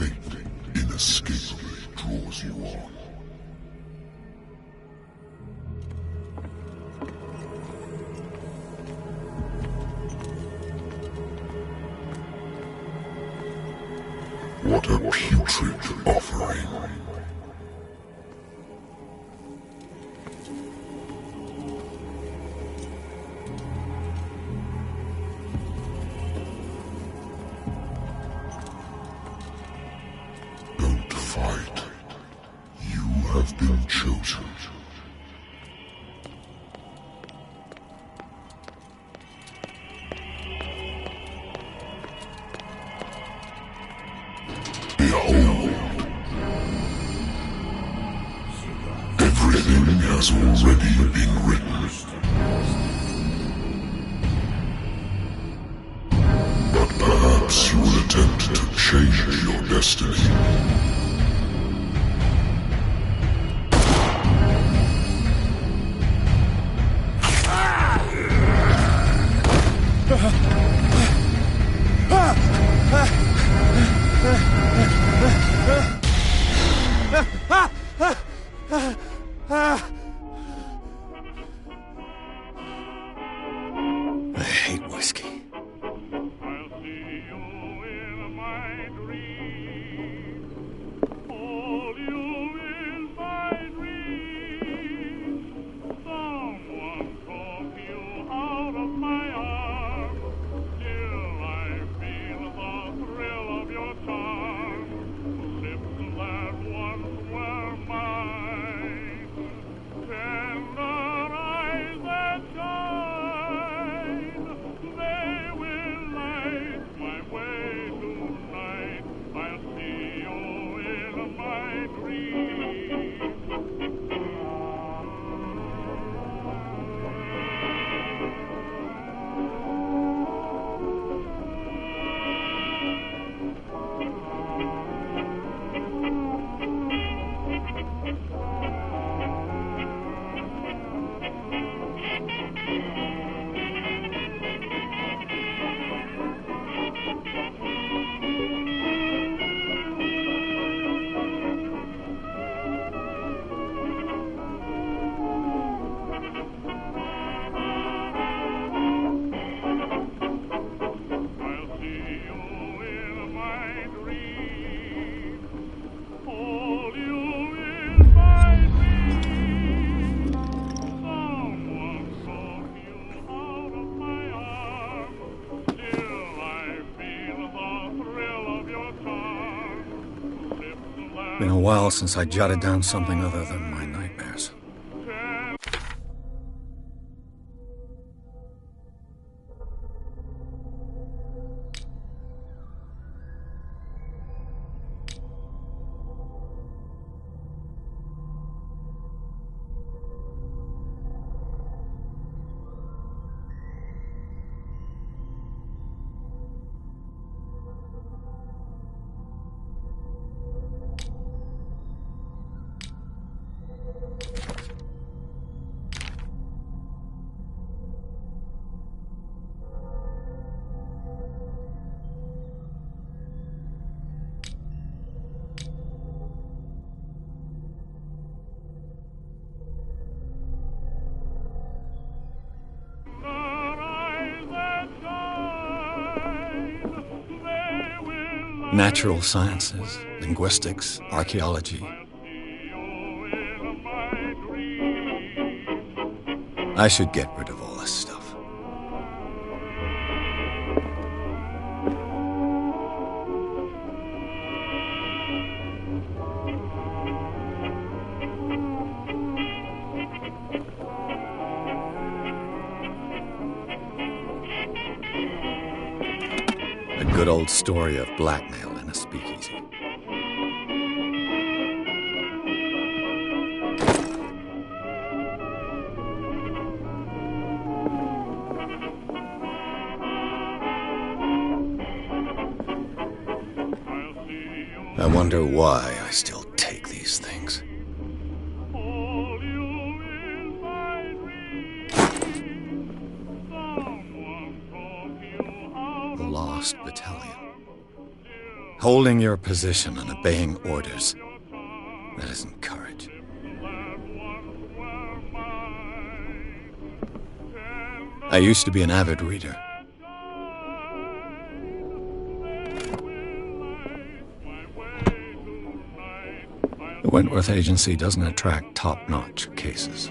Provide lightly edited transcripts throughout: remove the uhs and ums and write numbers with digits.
Fate inescapably draws you on. What a putrid offering. Don't fight. You have been chosen. Everything has already been written. But perhaps you will attempt to change your destiny. I hate whiskey. Been a while since I jotted down something other than my nightmares. Natural sciences, linguistics, archaeology. I should get rid of all this stuff. A good old story of blackmail in a speakeasy. I wonder why I still take these things. The Lost Battalion. Holding your position and obeying orders. That isn't courage. I used to be an avid reader. The Wentworth Agency doesn't attract top-notch cases.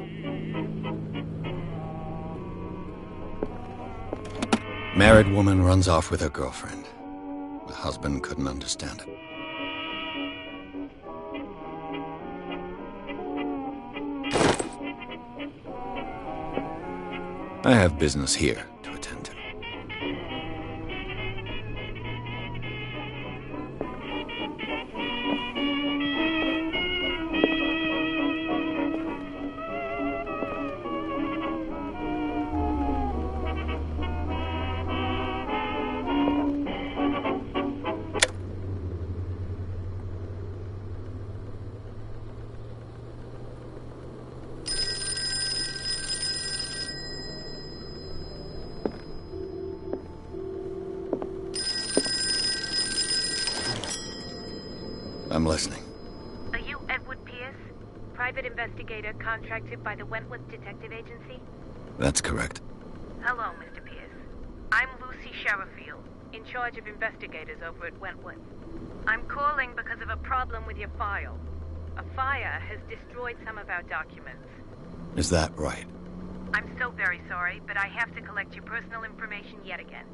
Married woman runs off with her girlfriend. The husband couldn't understand it. I have business here to attend to. I'm listening. Are you Edward Pierce, private investigator contracted by the Wentworth Detective Agency? That's correct. Hello, Mr. Pierce. I'm Lucy Sherifield, in charge of investigators over at Wentworth. I'm calling because of a problem with your file. A fire has destroyed some of our documents. Is that right? I'm so very sorry, but I have to collect your personal information yet again.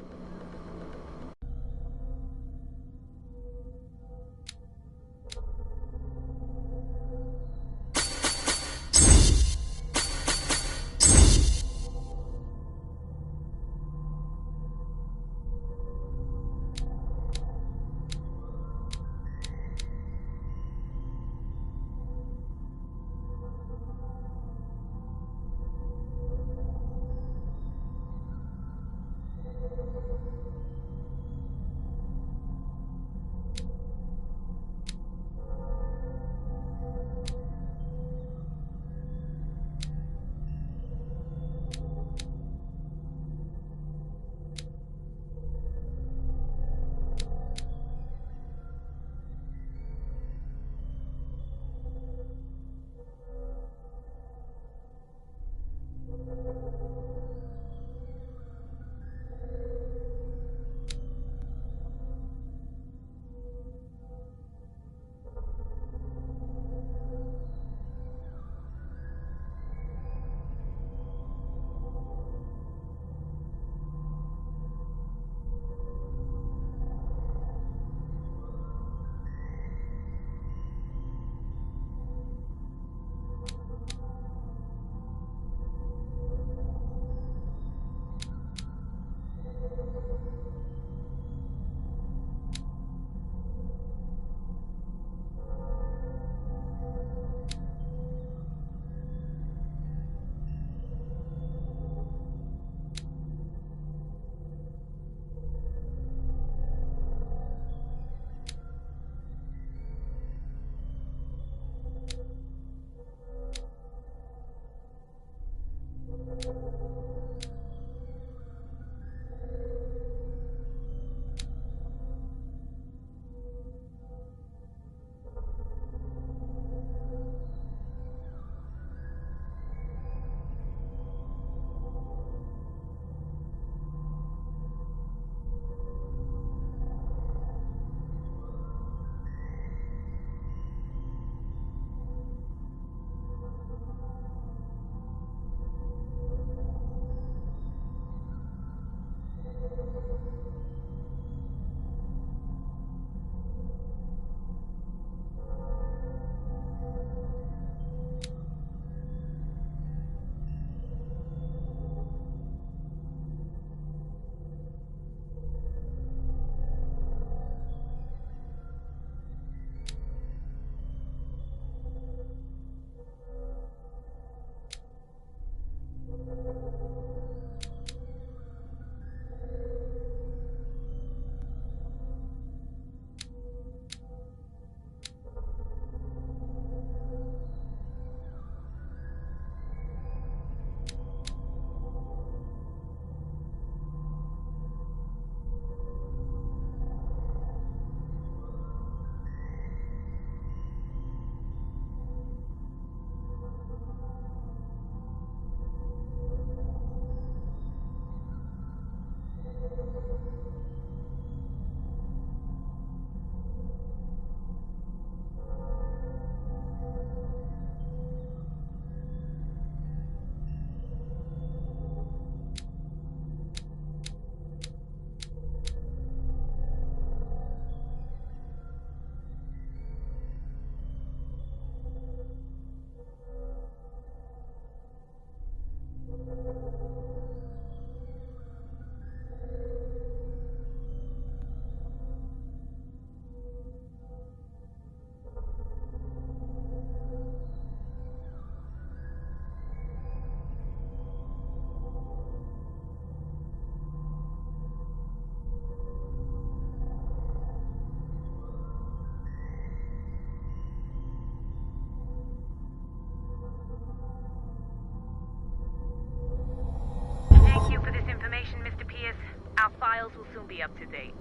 files will soon be up to date.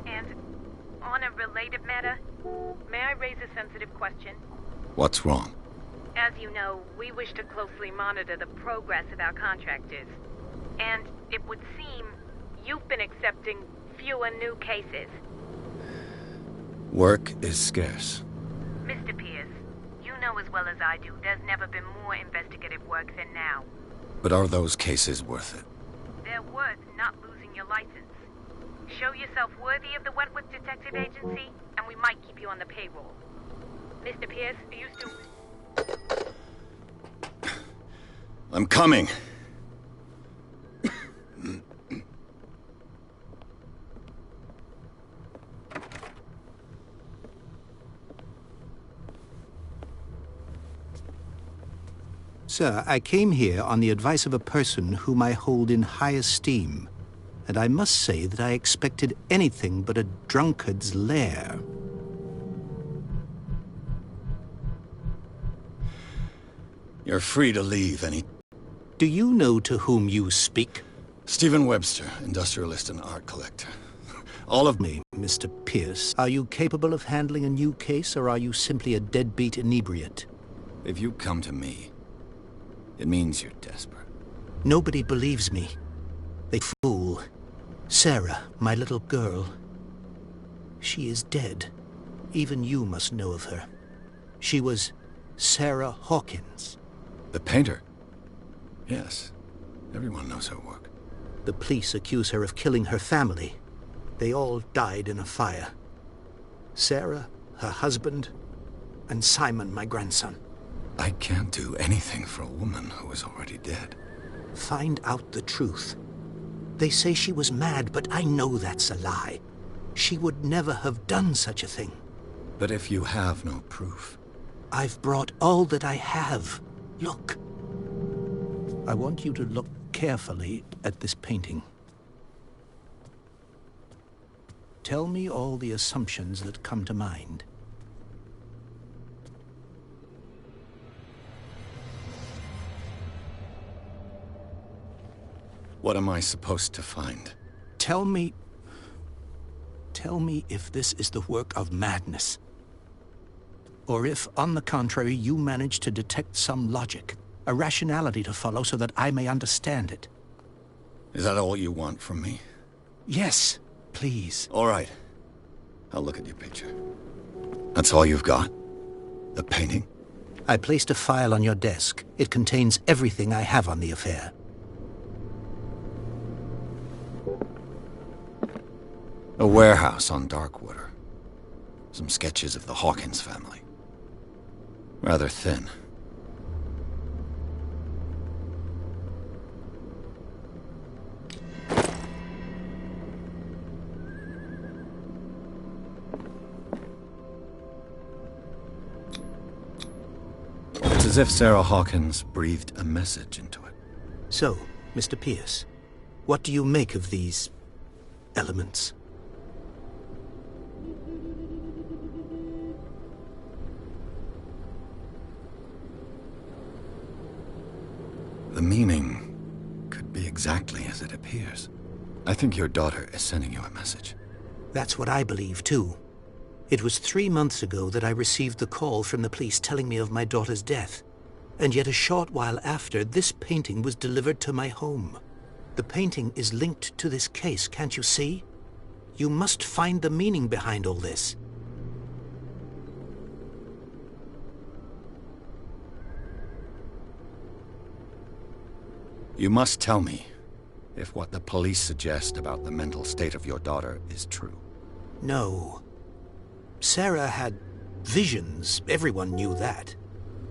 And on a related matter, may I raise a sensitive question? What's wrong? As you know, we wish to closely monitor the progress of our contractors. And it would seem you've been accepting fewer new cases. Work is scarce. Mr. Pierce, you know as well as I do, there's never been more investigative work than now. But are those cases worth it? They're worth not losing your license. Show yourself worthy of the Wentworth Detective Agency, and we might keep you on the payroll. Mr. Pierce, are you still... I'm coming. Sir, I came here on the advice of a person whom I hold in high esteem, and I must say that I expected anything but a drunkard's lair. You're free to leave any... Do you know to whom you speak? Stephen Webster, industrialist and art collector. All of Me, Mr. Pierce. Are you capable of handling a new case, or are you simply a deadbeat inebriate? If you come to me, it means you're desperate. Nobody believes me. They fool. Sarah, my little girl. She is dead. Even you must know of her. She was Sarah Hawkins. The painter? Yes. Everyone knows her work. The police accuse her of killing her family. They all died in a fire. Sarah, her husband, and Simon, my grandson. I can't do anything for a woman who is already dead. Find out the truth. They say she was mad, but I know that's a lie. She would never have done such a thing. But if you have no proof... I've brought all that I have. Look. I want you to look carefully at this painting. Tell me all the assumptions that come to mind. What am I supposed to find? Tell me if this is the work of madness. Or if, on the contrary, you manage to detect some logic, a rationality to follow so that I may understand it. Is that all you want from me? Yes, please. All right. I'll look at your picture. That's all you've got? The painting? I placed a file on your desk. It contains everything I have on the affair. A warehouse on Darkwater. Some sketches of the Hawkins family. Rather thin. It's as if Sarah Hawkins breathed a message into it. So, Mr. Pierce, what do you make of these elements? The meaning could be exactly as it appears. I think your daughter is sending you a message. That's what I believe, too. It was 3 months ago that I received the call from the police telling me of my daughter's death. And yet a short while after, this painting was delivered to my home. The painting is linked to this case, can't you see? You must find the meaning behind all this. You must tell me if what the police suggest about the mental state of your daughter is true. No. Sarah had visions. Everyone knew that.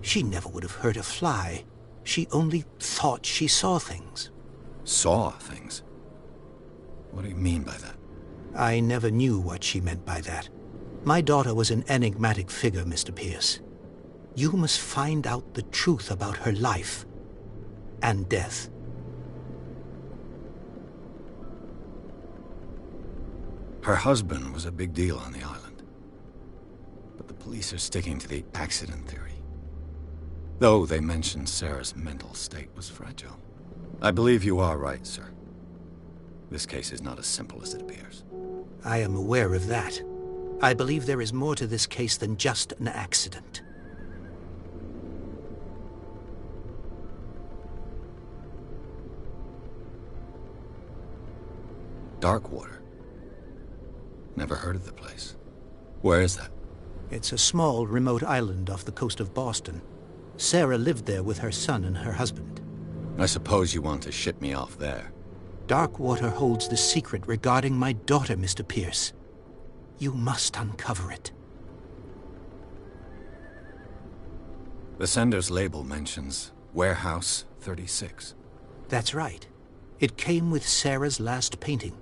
She never would have hurt a fly. She only thought she saw things. Saw things? What do you mean by that? I never knew what she meant by that. My daughter was an enigmatic figure, Mr. Pierce. You must find out the truth about her life and death. Her husband was a big deal on the island. But the police are sticking to the accident theory. Though they mentioned Sarah's mental state was fragile. I believe you are right, sir. This case is not as simple as it appears. I am aware of that. I believe there is more to this case than just an accident. Darkwater. Never heard of the place. Where is that? It's a small, remote island off the coast of Boston. Sarah lived there with her son and her husband. I suppose you want to ship me off there. Darkwater holds the secret regarding my daughter, Mr. Pierce. You must uncover it. The sender's label mentions Warehouse 36. That's right. It came with Sarah's last painting.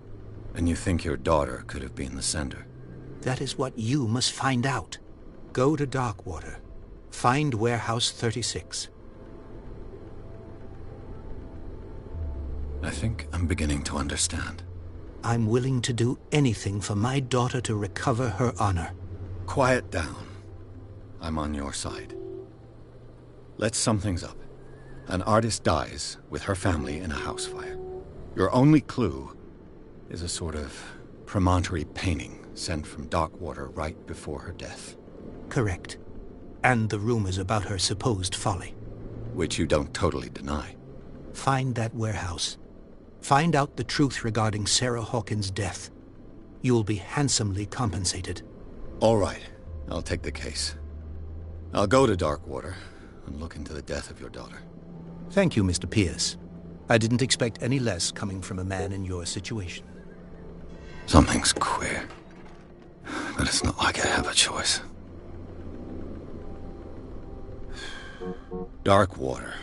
And you think your daughter could have been the sender? That is what you must find out. Go to Darkwater. Find Warehouse 36. I think I'm beginning to understand. I'm willing to do anything for my daughter to recover her honor. Quiet down. I'm on your side. Let's sum things up. An artist dies with her family in a house fire. Your only clue is a sort of promontory painting sent from Darkwater right before her death. Correct. And the rumors about her supposed folly. Which you don't totally deny. Find that warehouse. Find out the truth regarding Sarah Hawkins' death. You'll be handsomely compensated. All right. I'll take the case. I'll go to Darkwater and look into the death of your daughter. Thank you, Mr. Pierce. I didn't expect any less coming from a man in your situation. Something's queer. But it's not like I have a choice. Darkwater.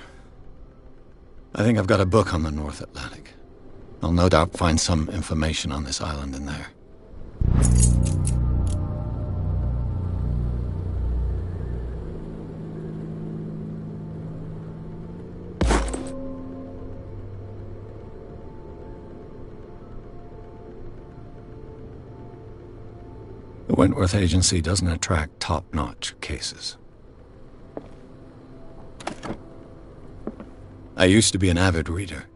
I think I've got a book on the North Atlantic. I'll no doubt find some information on this island in there. The Wentworth Agency doesn't attract top-notch cases. I used to be an avid reader.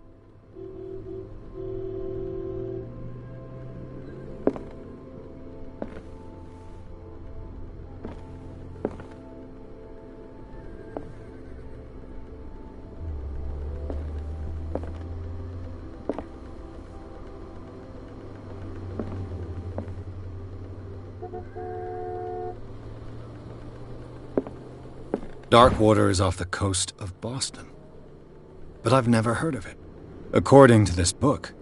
Darkwater is off the coast of Boston. But I've never heard of it. According to this book,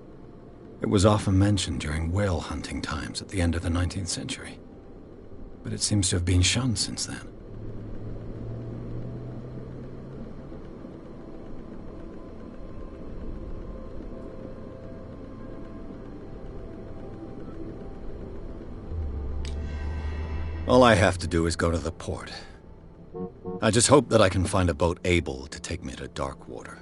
it was often mentioned during whale hunting times at the end of the 19th century. But it seems to have been shunned since then. All I have to do is go to the port. I just hope that I can find a boat able to take me to Darkwater.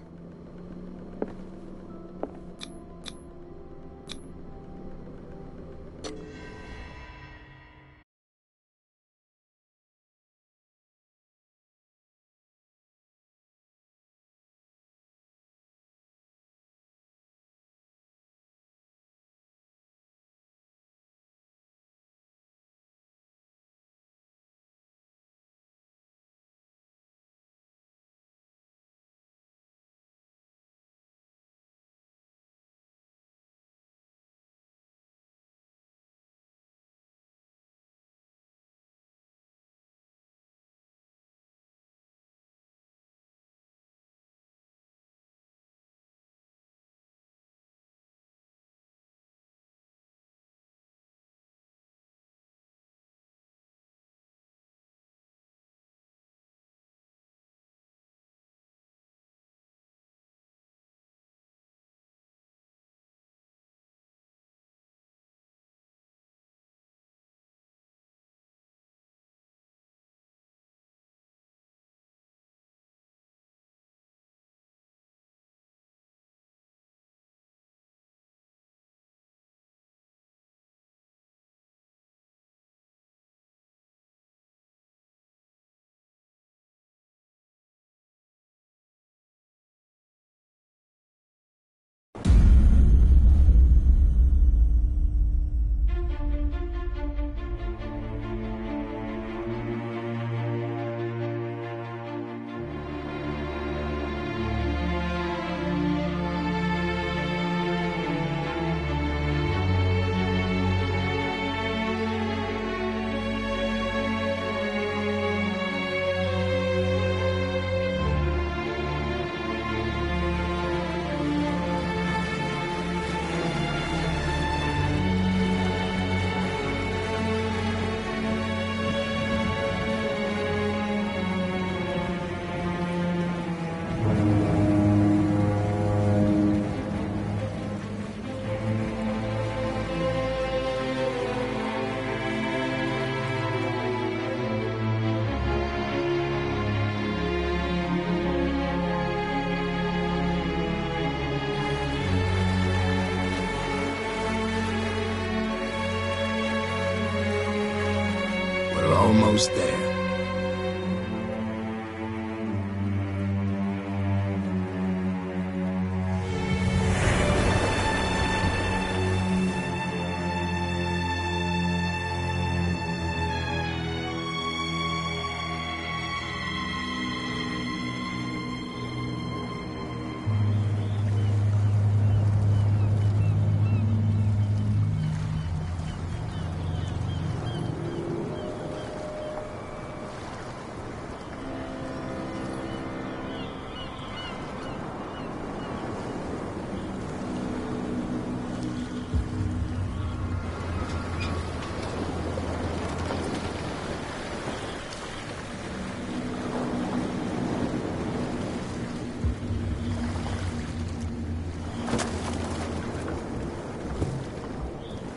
almost there.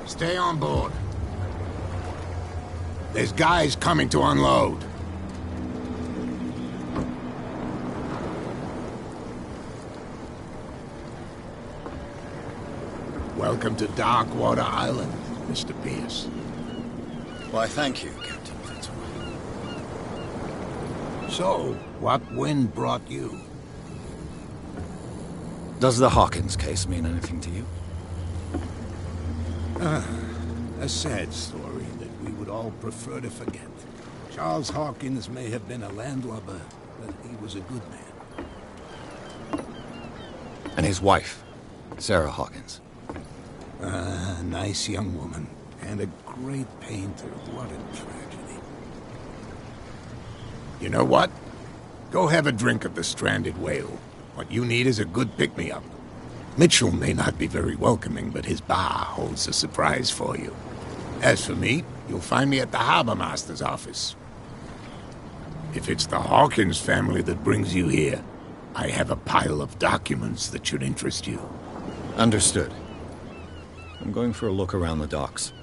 Stay on board. There's guys coming to unload. Welcome to Darkwater Island, Mr. Pierce. Why, thank you, Captain Fitzroy. So, what wind brought you? Does the Hawkins case mean anything to you? A sad story that we would all prefer to forget. Charles Hawkins may have been a landlubber, but he was a good man. And his wife, Sarah Hawkins. A nice young woman, and a great painter. What a tragedy. You know what? Go have a drink of the stranded whale. What you need is a good pick-me-up. Mitchell may not be very welcoming, but his bar holds a surprise for you. As for me, you'll find me at the Harbor Master's office. If it's the Hawkins family that brings you here, I have a pile of documents that should interest you. Understood. I'm going for a look around the docks.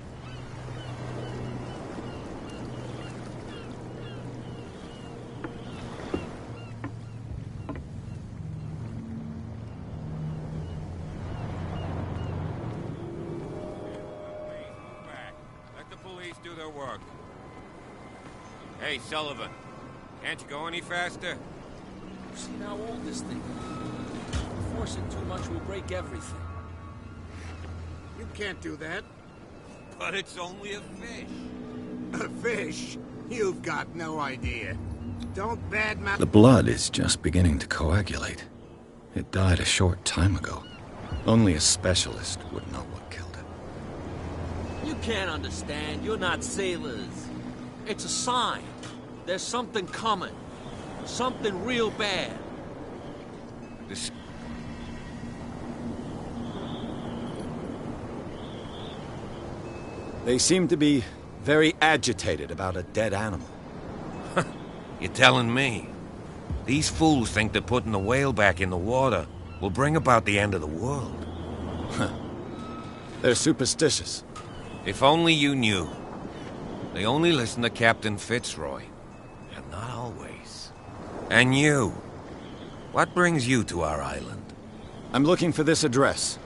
Do their work. Hey, Sullivan. Can't you go any faster? You see how old this thing is? Forcing too much will break everything. You can't do that. But it's only a fish. A fish? You've got no idea. Don't badmouth. The blood is just beginning to coagulate. It died a short time ago. Only a specialist would know what killed it. You can't understand. You're not sailors. It's a sign. There's something coming. Something real bad. This... They seem to be very agitated about a dead animal. You're telling me? These fools think that putting the whale back in the water will bring about the end of the world. They're superstitious. If only you knew. They only listen to Captain Fitzroy. And not always. And you. What brings you to our island? I'm looking for this address.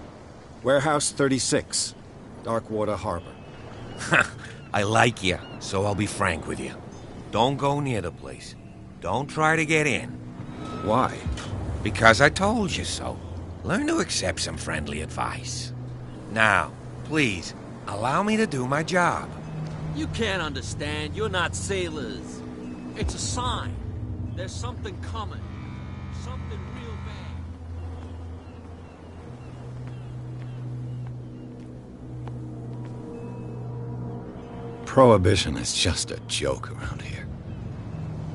Warehouse 36, Darkwater Harbor. I like you, so I'll be frank with you. Don't go near the place. Don't try to get in. Why? Because I told you so. Learn to accept some friendly advice. Now, please, allow me to do my job. You can't understand. You're not sailors. It's a sign. There's something coming. Something real bad. Prohibition is just a joke around here.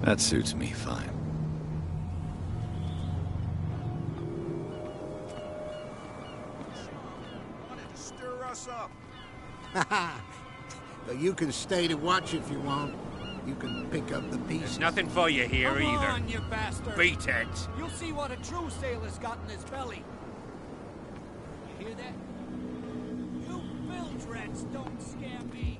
That suits me fine. Wanted to stir us up. But you can stay to watch if you want. You can pick up the pieces. There's nothing for you here Come either. on, you bastard! Beatheads. You'll see what a true sailor's got in his belly. You hear that? You bilge rats don't scare me.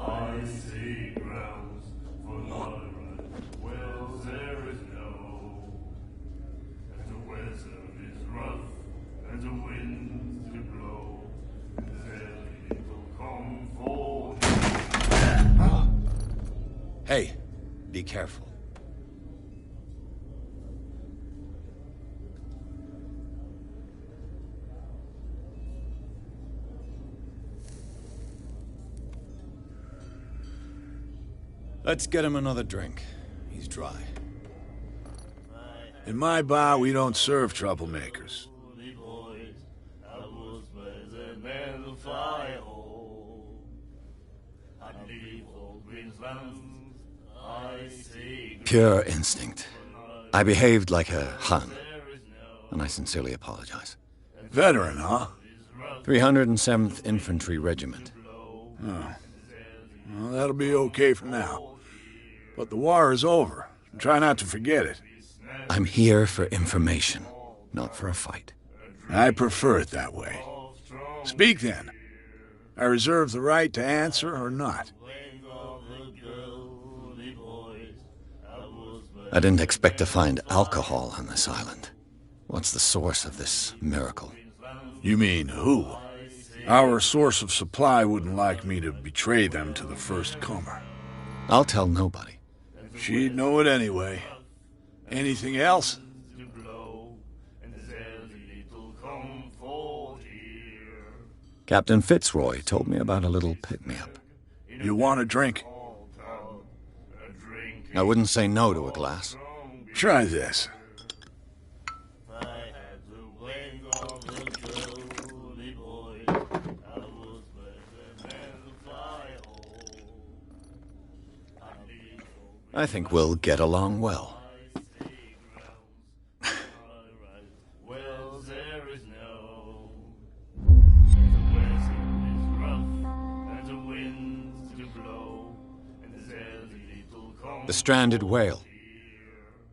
I see grounds for moderate wells there is no. And the weather is rough, and the winds do blow. There little comfort. Hey, be careful. Let's get him another drink. He's dry. In my bar, we don't serve troublemakers. Pure instinct. I behaved like a Hun, and I sincerely apologize. Veteran, huh? 307th Infantry Regiment. Oh. Well, that'll be okay for now. But the war is over. Try not to forget it. I'm here for information, not for a fight. I prefer it that way. Speak then. I reserve the right to answer or not. I didn't expect to find alcohol on this island. What's the source of this miracle? You mean who? Our source of supply wouldn't like me to betray them to the first comer. I'll tell nobody. She'd know it anyway. Anything else? Captain Fitzroy told me about a little pick-me-up. You want a drink? I wouldn't say no to a glass. Try this. I think we'll get along well. The stranded whale.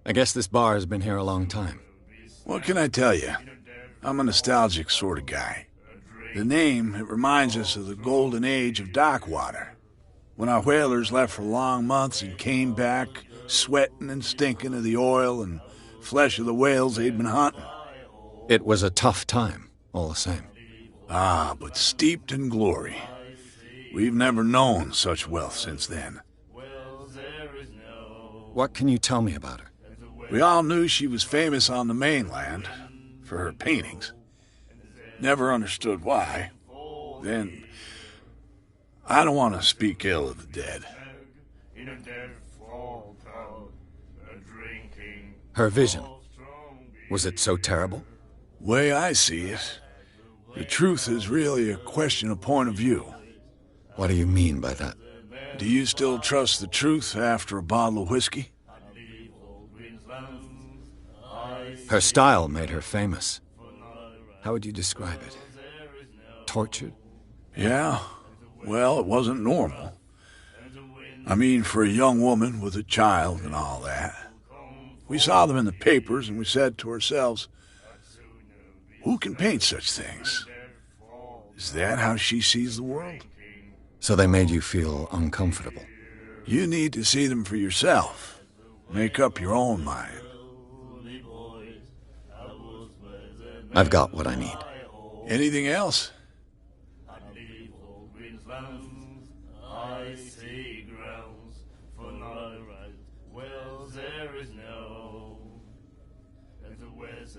I guess this bar has been here a long time. What can I tell you? I'm a nostalgic sort of guy. The name, it reminds us of the golden age of dockwater. When our whalers left for long months and came back, sweating and stinking of the oil and flesh of the whales they'd been hunting. It was a tough time, all the same. Ah, but steeped in glory. We've never known such wealth since then. What can you tell me about her? We all knew she was famous on the mainland for her paintings. Never understood why. Then, I don't want to speak ill of the dead. Her vision. Was it so terrible? Way I see it, the truth is really a question of point of view. What do you mean by that? Do you still trust the truth after a bottle of whiskey? Her style made her famous. How would you describe it? Tortured? Yeah. Well, it wasn't normal. I mean, for a young woman with a child and all that. We saw them in the papers and we said to ourselves, who can paint such things? Is that how she sees the world? So they made you feel uncomfortable? You need to see them for yourself. Make up your own mind. I've got what I need. Anything else?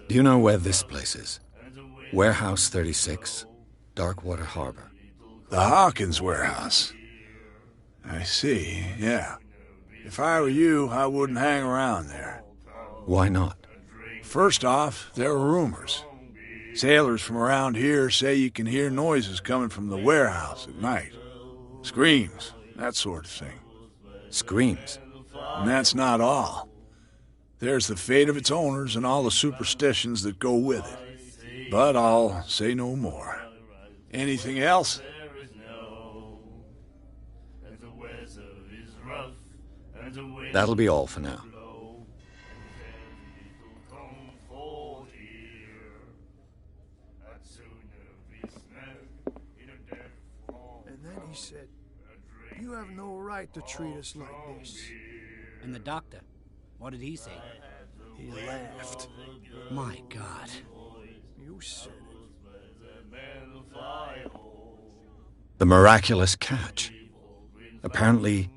Do you know where this place is? Warehouse 36, Darkwater Harbor. The Hawkins warehouse. I see, yeah. If I were you, I wouldn't hang around there. Why not? First off, there are rumors. Sailors from around here say you can hear noises coming from the warehouse at night. Screams, that sort of thing. Screams? And that's not all. There's the fate of its owners and all the superstitions that go with it. But I'll say no more. Anything else? That'll be all for now. And then he said, You have no right to treat us like this. And the doctor, what did he say? He laughed. My God. You said it. The miraculous catch. Apparently,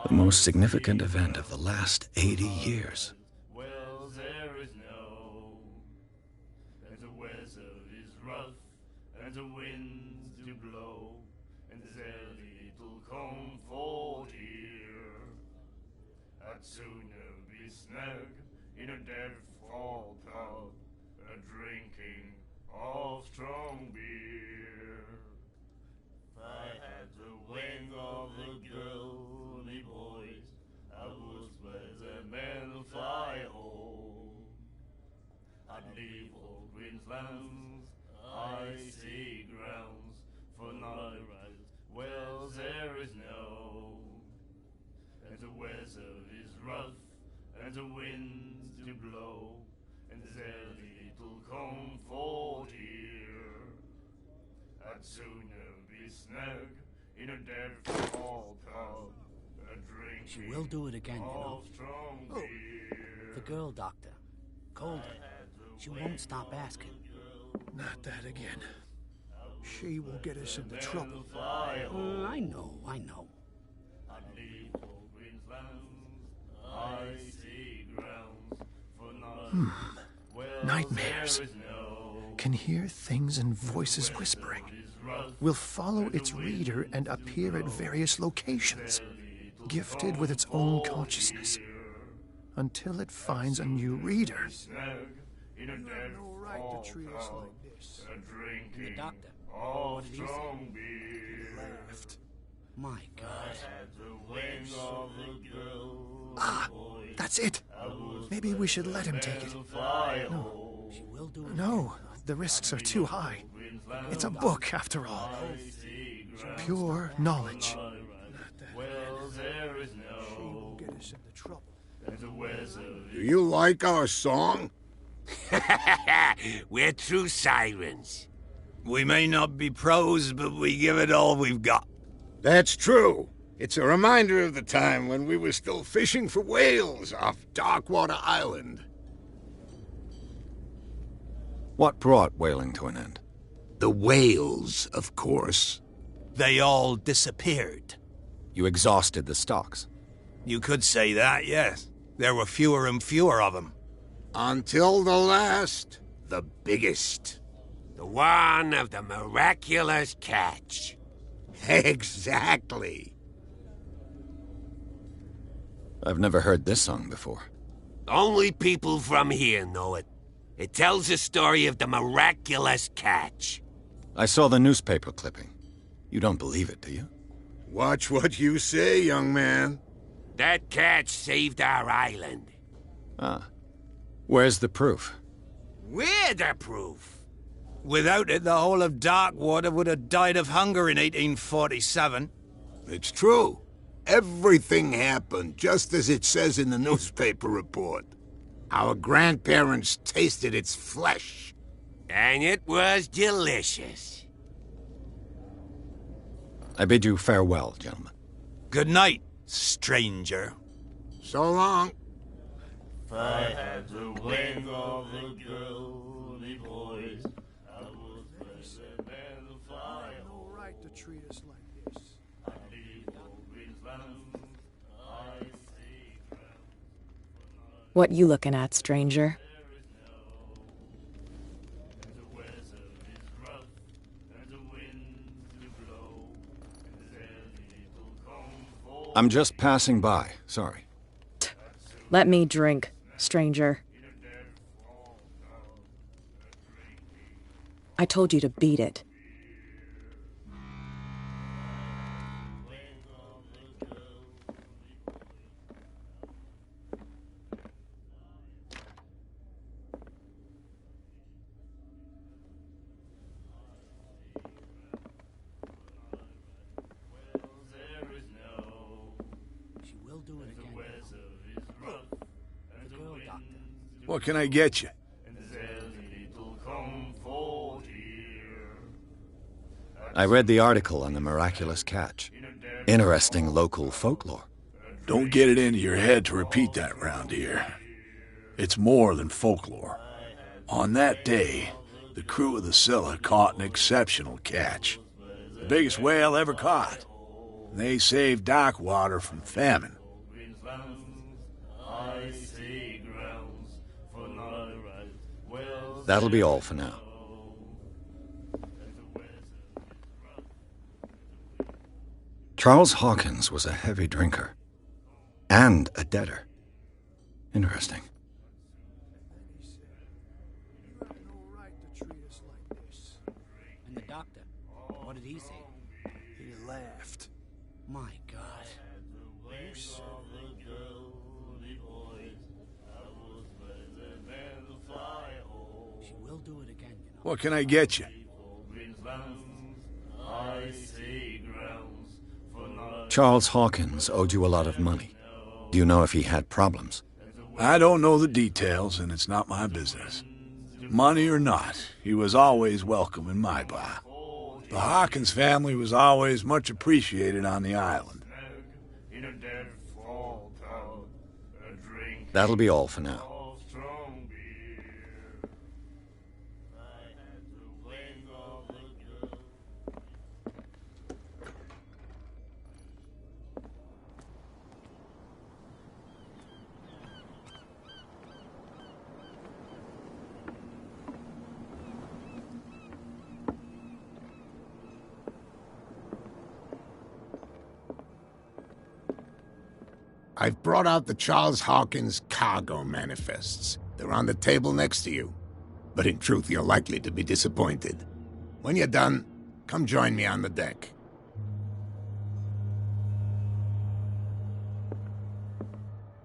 the most significant event of the last 80 years. Well, there is no, and the weather is rough, and the winds do blow, and there's little comfort here. I'd sooner be snug in a dead fall pub, drinking of strong beer. If I had the wing of the girly boys, I would let the men fly home. I'd leave old Queensland's icy grounds for another ride. Well, there is no, and the weather is rough, and the winds do blow, and there's little comfort here. I'd sooner be snug in a dead fall pub, drinking She will do it again, you know. of strong beer. The girl doctor. Colder. She won't stop asking. Not that again. She will get us into trouble. I know. I'd leave old Queensland's icy grounds for another. Well, Nightmares. there is no, Can hear things and voices whispering. Will follow its reader and appear at various locations, gifted with its own consciousness, until it finds a new reader. snug in a dead No right fall to treat us pub, like this. drinking The doctor. of What did he say? strong beer. Laughed. My God. At the wing of the girl, Ah, that's it. Maybe we should let him take it. fly home. She will do it. No, the risks are too high. It's a book, after all. Pure knowledge. Well, there is no, Get us into trouble. and the weather Do you like our song? We're true sirens. We may not be pros, but we give it all we've got. That's true. It's a reminder of the time when we were still fishing for whales off Darkwater Island. What brought whaling to an end? The whales, of course. They all disappeared. You exhausted the stocks. You could say that, yes. There were fewer and fewer of them. Until the last, the biggest. The one of the miraculous catch. Exactly. I've never heard this song before. Only people from here know it. It tells the story of the miraculous catch. I saw the newspaper clipping. You don't believe it, do you? Watch what you say, young man. That catch saved our island. Ah. Where's the proof? We're the proof. Without it, the whole of Darkwater would have died of hunger in 1847. It's true. Everything happened just as it says in the newspaper report. Our grandparents tasted its flesh. And it was delicious. I bid you farewell, gentlemen. Good night, stranger. So long. If I had the wing of the girly boys, I would let the men fly No right to treat us like this. I'd leave old Queensland, I see ground. What you looking at, stranger? And the weather is rough, and the winds do blow, and there's little comfort. I'm just passing by. Sorry. Let me drink, stranger. I told you to beat it. She will do it again. The girl doctor. What can I get you? I read the article on the miraculous catch. Interesting local folklore. Don't get it into your head to repeat that round here. It's more than folklore. On that day, the crew of the Scylla caught an exceptional catch. The biggest whale ever caught. They saved Darkwater from famine. That'll be all for now. Charles Hawkins was a heavy drinker. And a debtor. Interesting. And the doctor, what did he say? He laughed. My God. She will do it again, you know. What can I get you? Charles Hawkins owed you a lot of money. Do you know if he had problems? I don't know the details, and it's not my business. Money or not, he was always welcome in my bar. The Hawkins family was always much appreciated on the island. That'll be all for now. I've brought out the Charles Hawkins cargo manifests. They're on the table next to you. But in truth, you're likely to be disappointed. When you're done, come join me on the deck.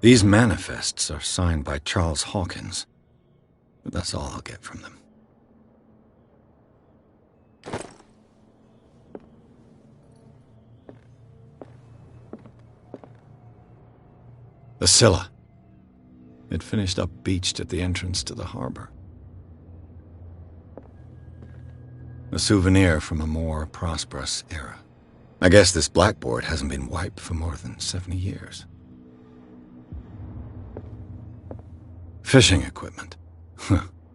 These manifests are signed by Charles Hawkins. But that's all I'll get from them. The Scylla. It finished up beached at the entrance to the harbor. A souvenir from a more prosperous era. I guess this blackboard hasn't been wiped for more than 70 years. Fishing equipment.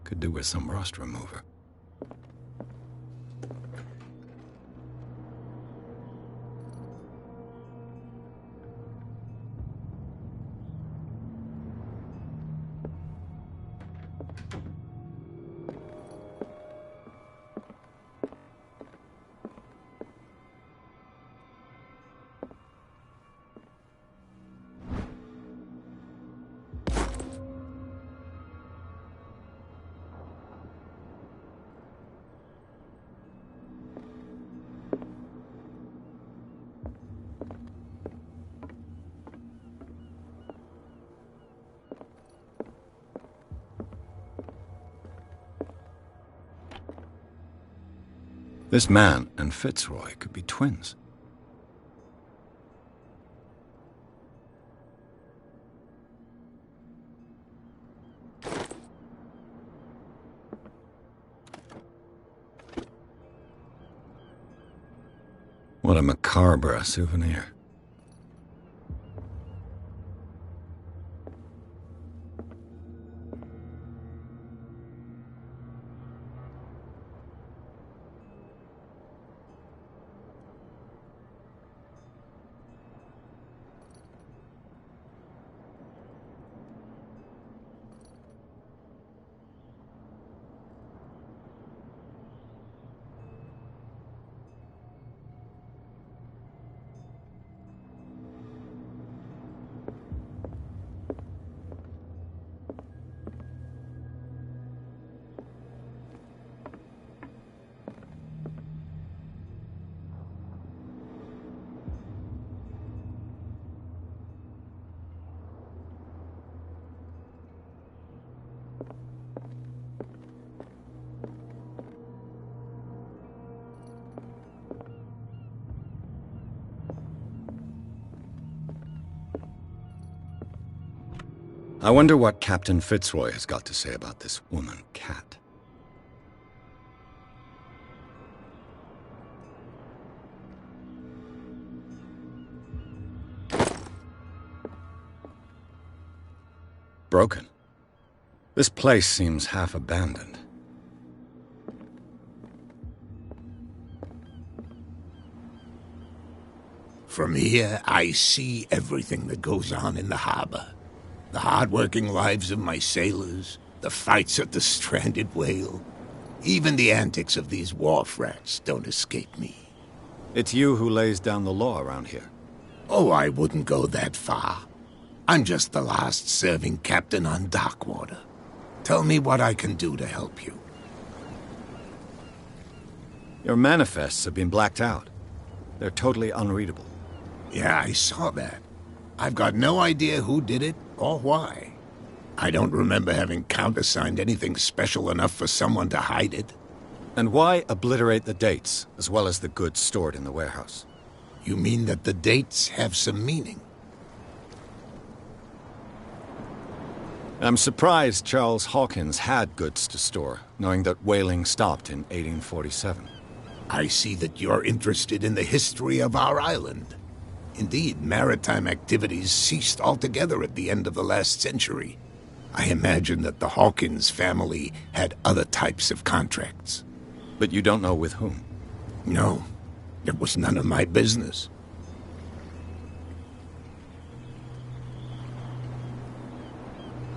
Could do with some rust remover. This man and Fitzroy could be twins. What a macabre souvenir. I wonder what Captain Fitzroy has got to say about this woman, Cat. broken. This place seems half abandoned. From here, I see everything that goes on in the harbor. The hard-working lives of my sailors, the fights at the stranded whale. Even the antics of these wharf rats don't escape me. It's you who lays down the law around here. Oh, I wouldn't go that far. I'm just the last serving captain on Darkwater. Tell me what I can do to help you. Your manifests have been blacked out. They're totally unreadable. Yeah, I saw that. I've got no idea who did it or why. I don't remember having countersigned anything special enough for someone to hide it. And why obliterate the dates, as well as the goods stored in the warehouse? You mean that the dates have some meaning? I'm surprised Charles Hawkins had goods to store, knowing that whaling stopped in 1847. I see that you're interested in the history of our island. Indeed, maritime activities ceased altogether at the end of the last century. I imagine that the Hawkins family had other types of contracts. But you don't know with whom? No, it was none of my business.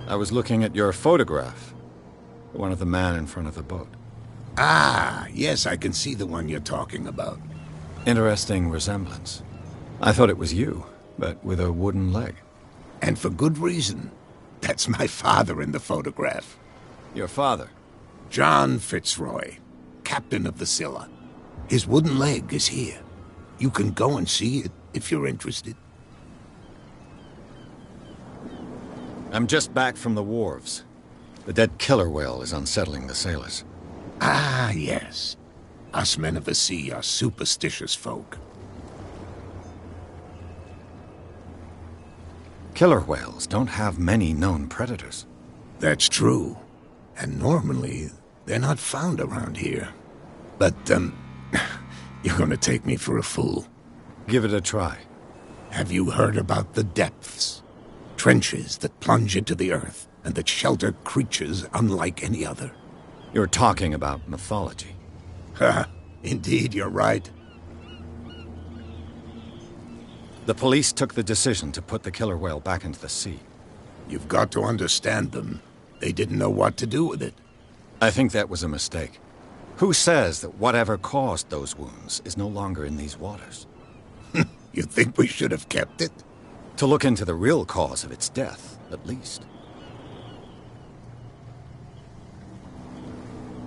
I was looking at your photograph. The one of the man in front of the boat. Ah, yes, I can see the one you're talking about. Interesting resemblance. I thought it was you, but with a wooden leg. And for good reason. That's my father in the photograph. Your father? John Fitzroy, captain of the Scylla. His wooden leg is here. You can go and see it if you're interested. I'm just back from the wharves. The dead killer whale is unsettling the sailors. Ah, yes. Us men of the sea are superstitious folk. Killer whales don't have many known predators. That's true. And normally, they're not found around here. But, you're gonna take me for a fool. Give it a try. Have you heard about the depths? Trenches that plunge into the earth and that shelter creatures unlike any other. You're talking about mythology. Ha! Indeed, you're right. The police took the decision to put the killer whale back into the sea. You've got to understand them. They didn't know what to do with it. I think that was a mistake. Who says that whatever caused those wounds is no longer in these waters? You think we should have kept it? To look into the real cause of its death, at least.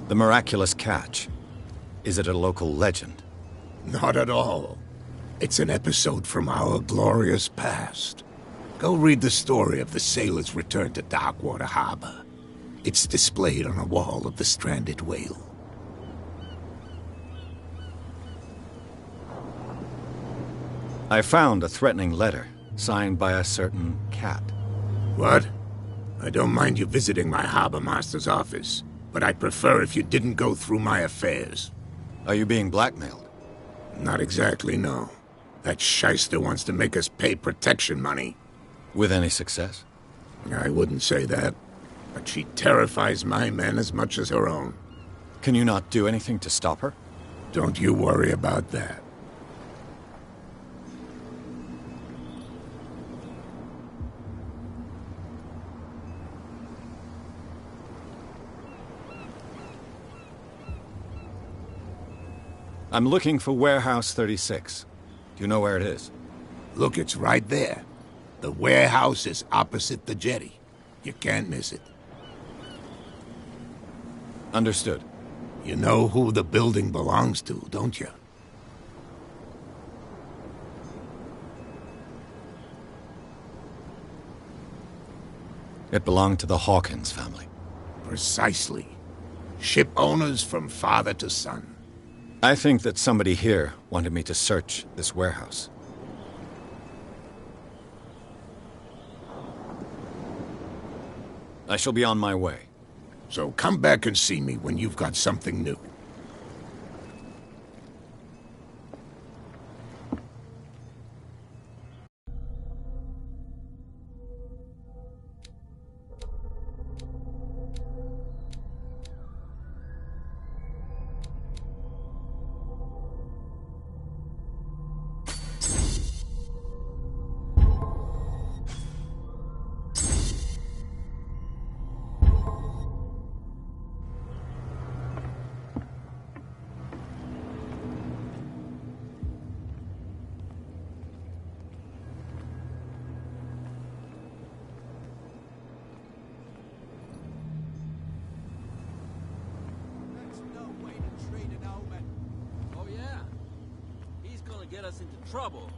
The miraculous catch. Is it a local legend? Not at all. It's an episode from our glorious past. Go read the story of the sailors' return to Darkwater Harbor. It's displayed on a wall of the stranded whale. I found a threatening letter, signed by a certain cat. What? I don't mind you visiting my harbor master's office, but I'd prefer if you didn't go through my affairs. Are you being blackmailed? Not exactly, no. That shyster wants to make us pay protection money. With any success? I wouldn't say that, but she terrifies my men as much as her own. Can you not do anything to stop her? Don't you worry about that. I'm looking for Warehouse 36. Do you know where it is? Look, it's right there. The warehouse is opposite the jetty. You can't miss it. Understood. You know who the building belongs to, don't you? It belonged to the Hawkins family. Precisely. Ship owners from father to son. I think that somebody here wanted me to search this warehouse. I shall be on my way. So come back and see me when you've got something new. get us into trouble.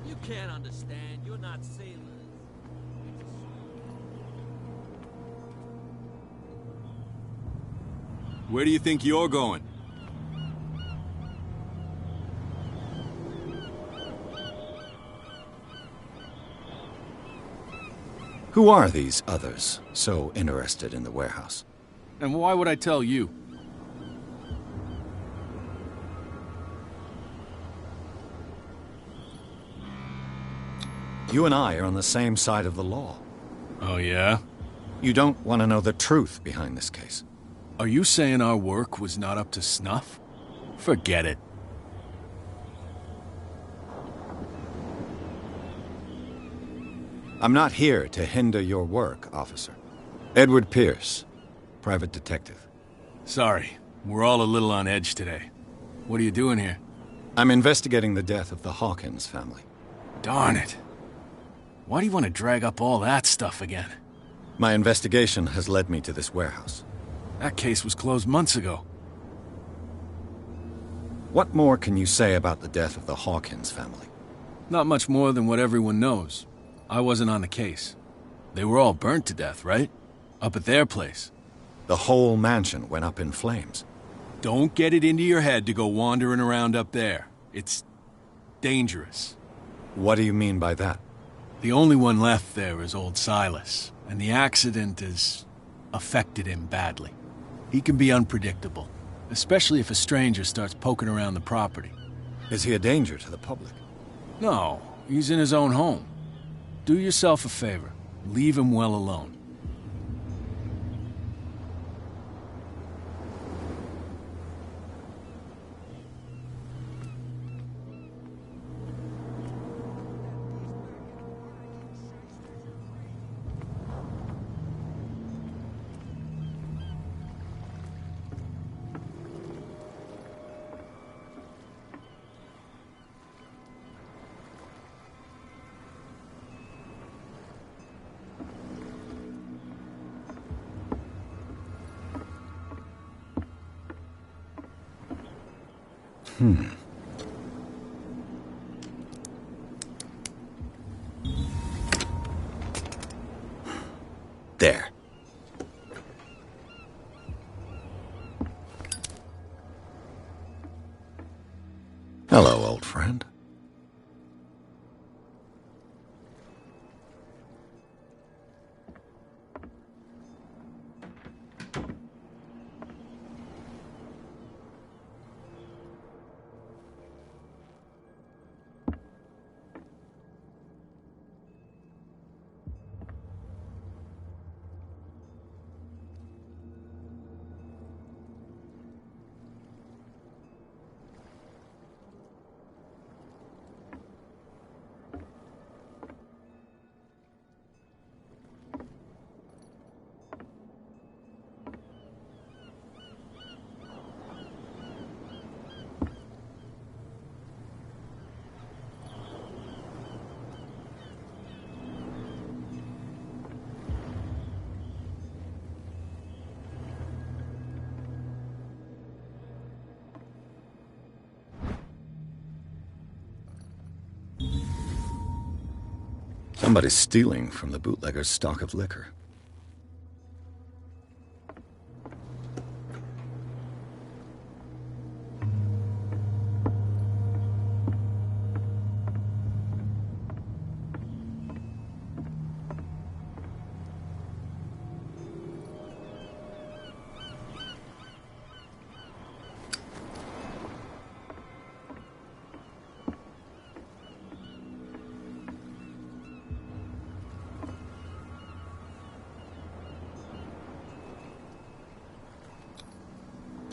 You can't understand. You're not sailors. Where do you think you're going? Who are these others so interested in the warehouse? And why would I tell you? You and I are on the same side of the law. Oh, yeah? You don't want to know the truth behind this case. Are you saying our work was not up to snuff? Forget it. I'm not here to hinder your work, officer. Edward Pierce, private detective. Sorry, we're all a little on edge today. What are you doing here? I'm investigating the death of the Hawkins family. Darn it. Why do you want to drag up all that stuff again? My investigation has led me to this warehouse. That case was closed months ago. What more can you say about the death of the Hawkins family? Not much more than what everyone knows. I wasn't on the case. They were all burnt to death, right? Up at their place. The whole mansion went up in flames. Don't get it into your head to go wandering around up there. It's dangerous. What do you mean by that? The only one left there is old Silas, and the accident has affected him badly. He can be unpredictable, especially if a stranger starts poking around the property. Is he a danger to the public? No, he's in his own home. Do yourself a favor. Leave him well alone. There. Hello, old friend. Somebody's stealing from the bootlegger's stock of liquor.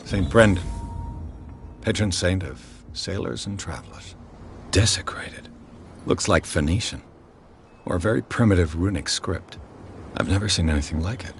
St. Brendan, patron saint of sailors and travelers. Desecrated. Looks like Phoenician, or a very primitive runic script. I've never seen anything like it.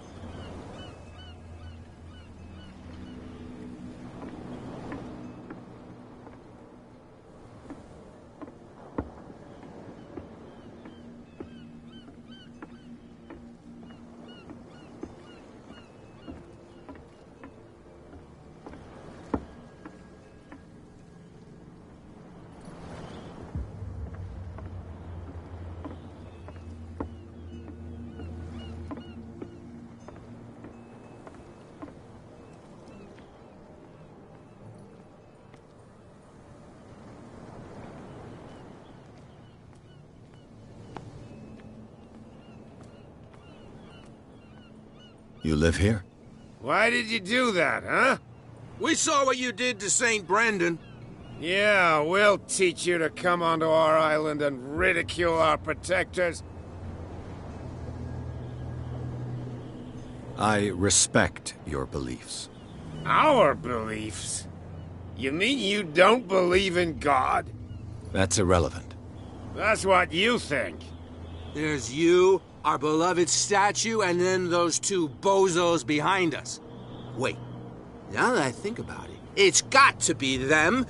You live here? Why did you do that, huh? We saw what you did to St. Brendan. Yeah, we'll teach you to come onto our island and ridicule our protectors. I respect your beliefs. Our beliefs? You mean you don't believe in God? That's irrelevant. That's what you think. There's you, our beloved statue, and then those two bozos behind us. Wait, now that I think about it, it's got to be them.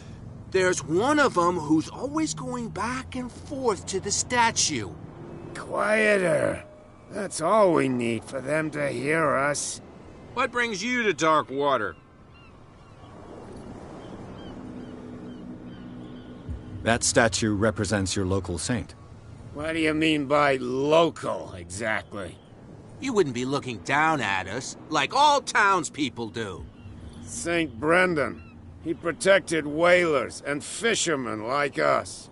There's one of them who's always going back and forth to the statue. Quieter. That's all we need for them to hear us. What brings you to Darkwater? That statue represents your local saint. What do you mean by local, exactly? You wouldn't be looking down at us, like all townspeople do. St. Brendan. He protected whalers and fishermen like us.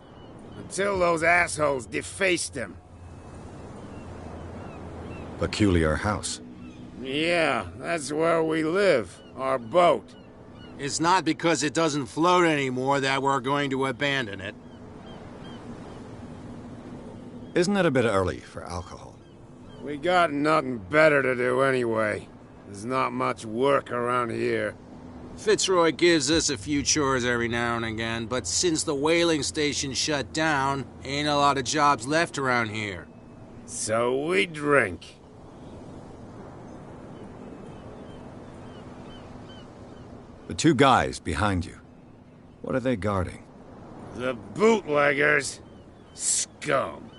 Until those assholes defaced him. Peculiar house. Yeah, that's where we live. Our boat. It's not because it doesn't float anymore that we're going to abandon it. Isn't it a bit early for alcohol? We got nothing better to do anyway. There's not much work around here. Fitzroy gives us a few chores every now and again, but since the whaling station shut down, ain't a lot of jobs left around here. So we drink. The two guys behind you. What are they guarding? The bootleggers. Scum.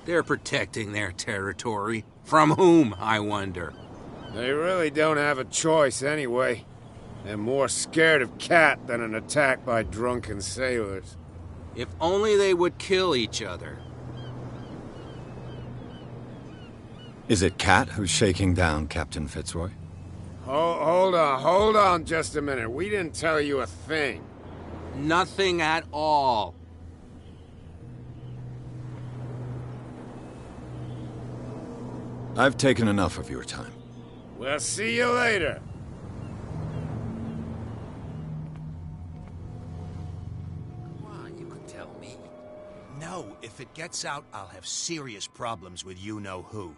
They're protecting their territory. From whom, I wonder? They really don't have a choice anyway. They're more scared of Cat than an attack by drunken sailors. If only they would kill each other. Is it Cat who's shaking down Captain Fitzroy? Hold on just a minute. We didn't tell you a thing. Nothing at all. I've taken enough of your time. We'll see you later. No, if it gets out, I'll have serious problems with you-know-who.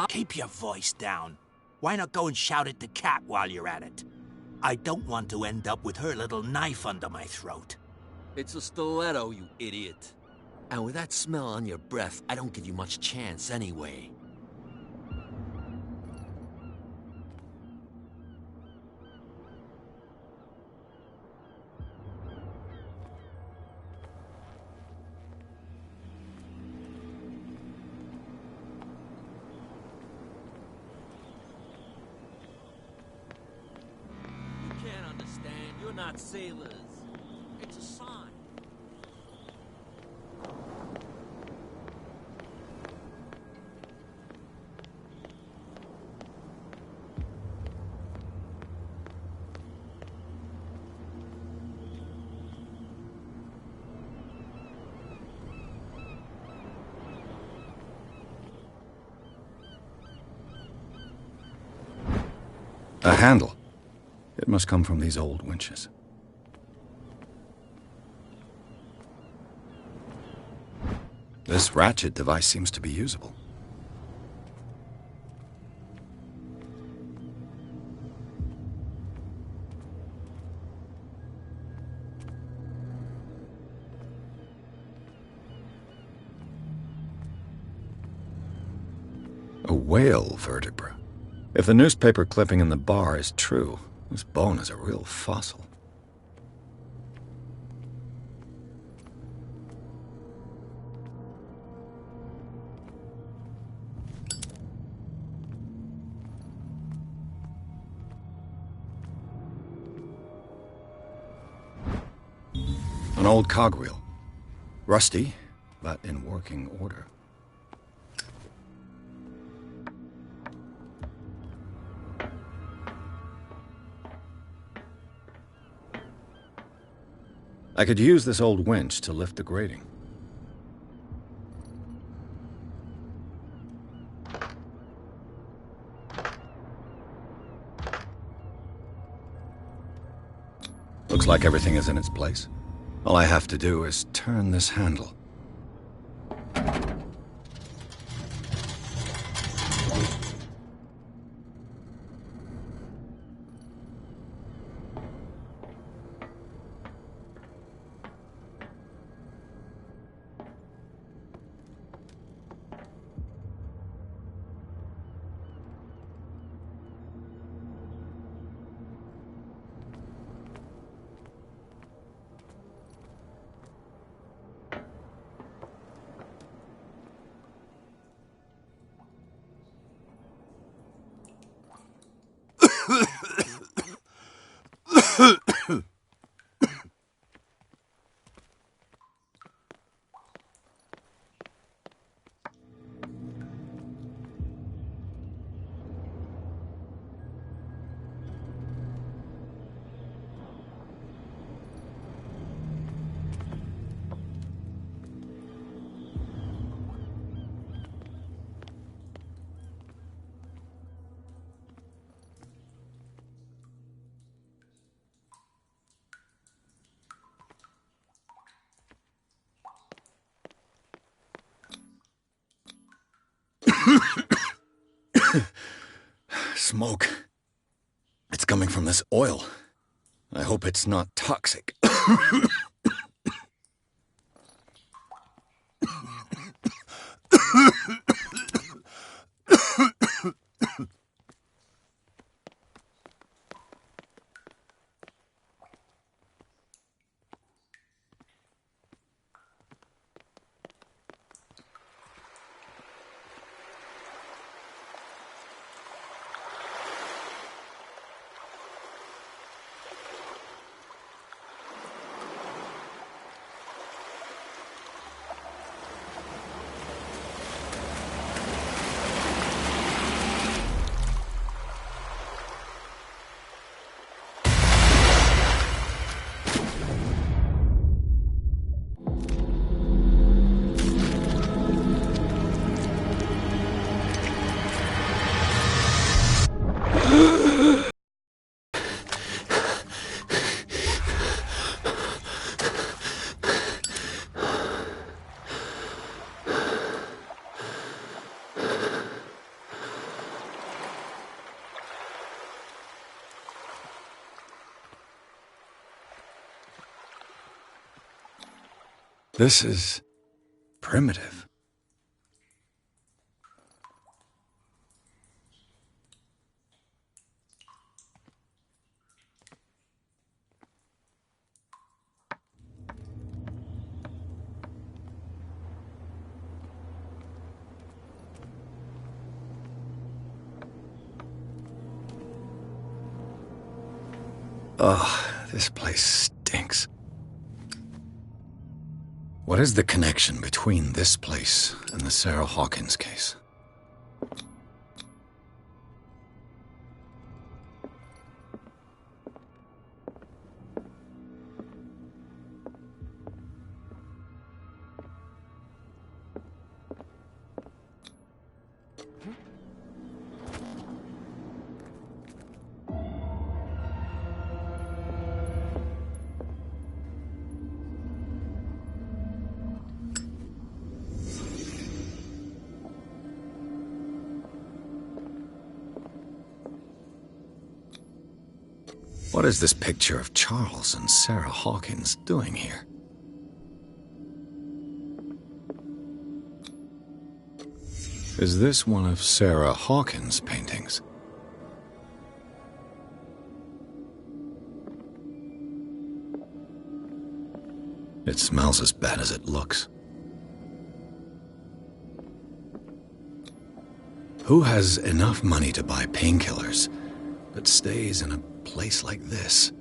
Keep your voice down. Why not go and shout at the cat while you're at it? I don't want to end up with her little knife under my throat. It's a stiletto, you idiot. And with that smell on your breath, I don't give you much chance anyway. You're not sailors. It's a sign. A handle. It must come from these old winches. This ratchet device seems to be usable. A whale vertebra. If the newspaper clipping in the bar is true, this bone is a real fossil. An old cogwheel. Rusty, but in working order. I could use this old winch to lift the grating. Looks like everything is in its place. All I have to do is turn this handle. Smoke. It's coming from this oil. I hope it's not toxic. This is primitive. Oh, this place stinks. What is the connection between this place and the Sarah Hawkins case? What is this picture of Charles and Sarah Hawkins doing here? Is this one of Sarah Hawkins' paintings? It smells as bad as it looks. Who has enough money to buy painkillers, but stays in a place like this?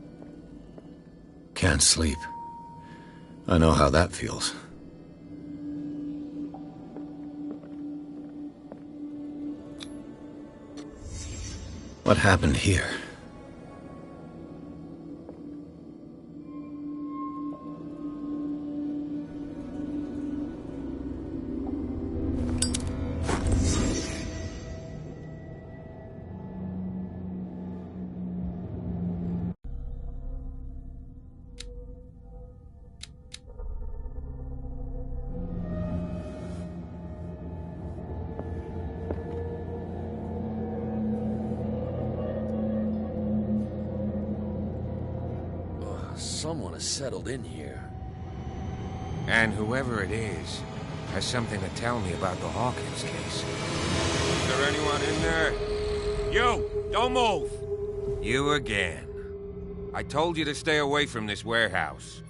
Can't sleep. I know how that feels. What happened here? Someone has settled in here. And whoever it is has something to tell me about the Hawkins case. Is there anyone in there? You! Don't move! You again. I told you to stay away from this warehouse.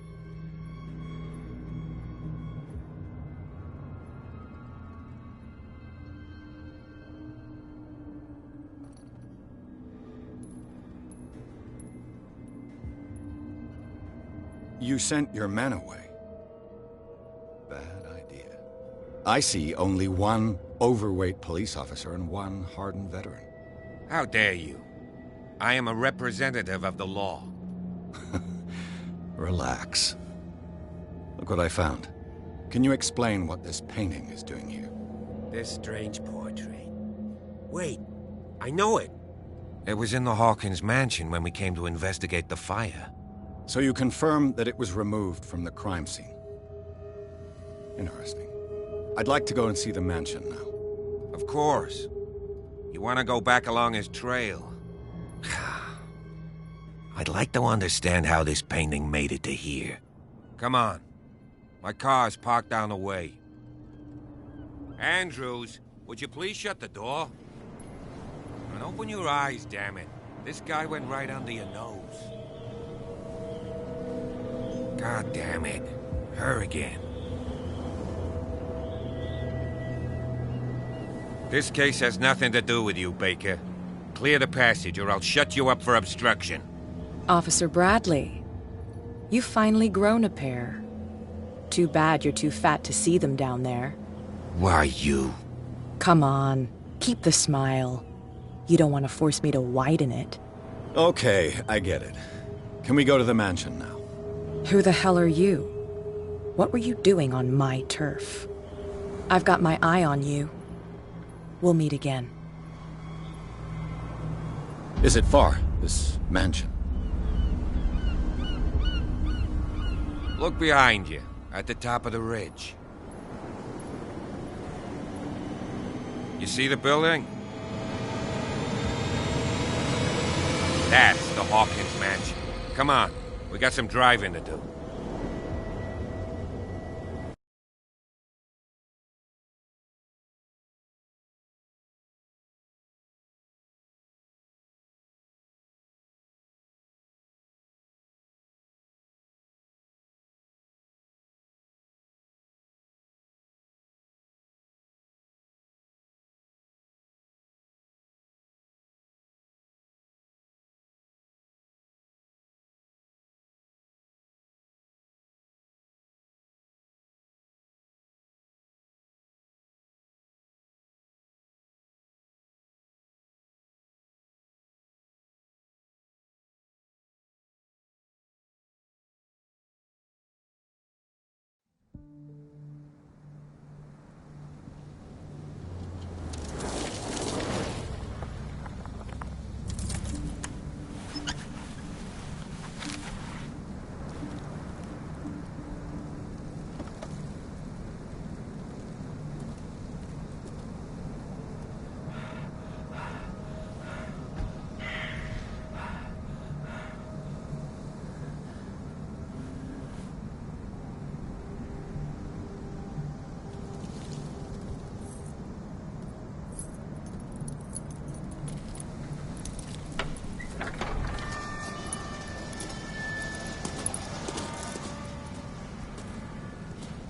You sent your men away. Bad idea. I see only one overweight police officer and one hardened veteran. How dare you? I am a representative of the law. Relax. Look what I found. Can you explain what this painting is doing here? This strange portrait. Wait, I know it. It was in the Hawkins mansion when we came to investigate the fire. So you confirm that it was removed from the crime scene. Interesting. I'd like to go and see the mansion now. Of course. You want to go back along his trail? I'd like to understand how this painting made it to here. Come on. My car's parked down the way. Andrews, would you please shut the door? And open your eyes, damn it. This guy went right under your nose. God damn it. Her again. This case has nothing to do with you, Baker. Clear the passage or I'll shut you up for obstruction. Officer Bradley, you've finally grown a pair. Too bad you're too fat to see them down there. Why, you... Come on, keep the smile. You don't want to force me to widen it. Okay, I get it. Can we go to the mansion now? Who the hell are you? What were you doing on my turf? I've got my eye on you. We'll meet again. Is it far, this mansion? Look behind you, at the top of the ridge. You see the building? That's the Hawkins mansion. Come on, we got some driving to do.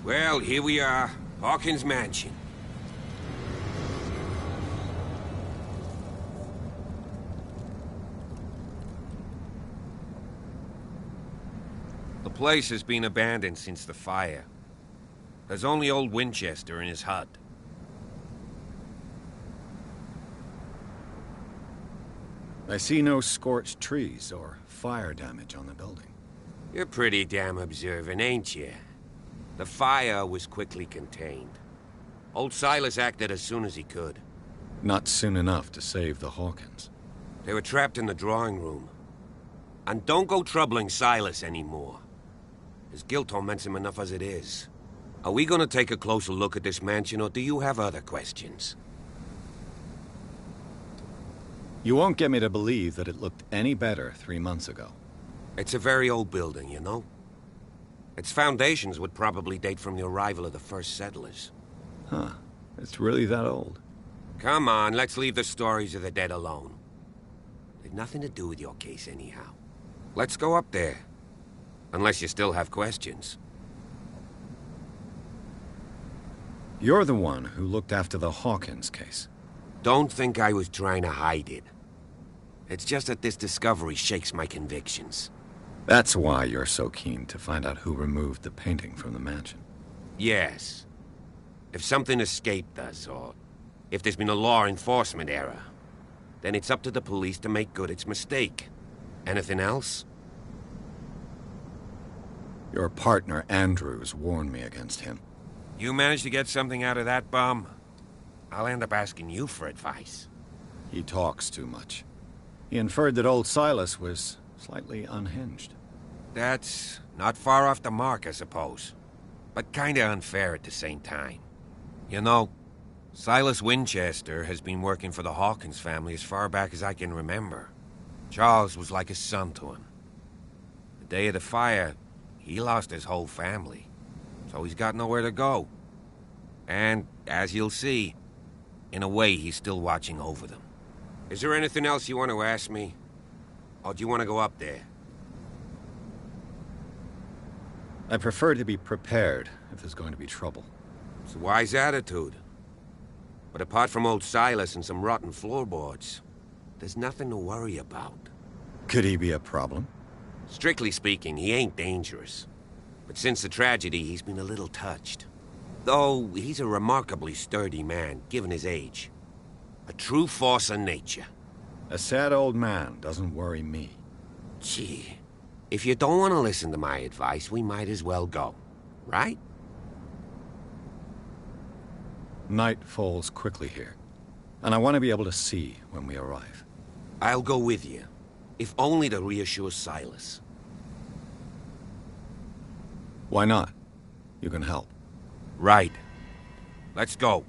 Well, here we are. Hawkins Mansion. The place has been abandoned since the fire. There's only old Winchester in his hut. I see no scorched trees or fire damage on the building. You're pretty damn observant, ain't you? The fire was quickly contained. Old Silas acted as soon as he could. Not soon enough to save the Hawkins. They were trapped in the drawing room. And don't go troubling Silas anymore. His guilt torments him enough as it is. Are we gonna take a closer look at this mansion, or do you have other questions? You won't get me to believe that it looked any better 3 months ago. It's a very old building, you know? Its foundations would probably date from the arrival of the first settlers. Huh. It's really that old. Come on, let's leave the stories of the dead alone. They've nothing to do with your case anyhow. Let's go up there. Unless you still have questions. You're the one who looked after the Hawkins case. Don't think I was trying to hide it. It's just that this discovery shakes my convictions. That's why you're so keen to find out who removed the painting from the mansion. Yes. If something escaped us, or if there's been a law enforcement error, then it's up to the police to make good its mistake. Anything else? Your partner, Andrews, warned me against him. You managed to get something out of that bum? I'll end up asking you for advice. He talks too much. He inferred that old Silas was slightly unhinged. That's not far off the mark, I suppose. But kinda unfair at the same time. You know, Silas Winchester has been working for the Hawkins family as far back as I can remember. Charles was like a son to him. The day of the fire, he lost his whole family. So he's got nowhere to go. And, as you'll see, in a way he's still watching over them. Is there anything else you want to ask me? Or do you want to go up there? I prefer to be prepared if there's going to be trouble. It's a wise attitude. But apart from old Silas and some rotten floorboards, there's nothing to worry about. Could he be a problem? Strictly speaking, he ain't dangerous. But since the tragedy, he's been a little touched. Though, he's a remarkably sturdy man, given his age. A true force of nature. A sad old man doesn't worry me. Gee, if you don't want to listen to my advice, we might as well go. Right? Night falls quickly here, and I want to be able to see when we arrive. I'll go with you, if only to reassure Silas. Why not? You can help. Right. Let's go.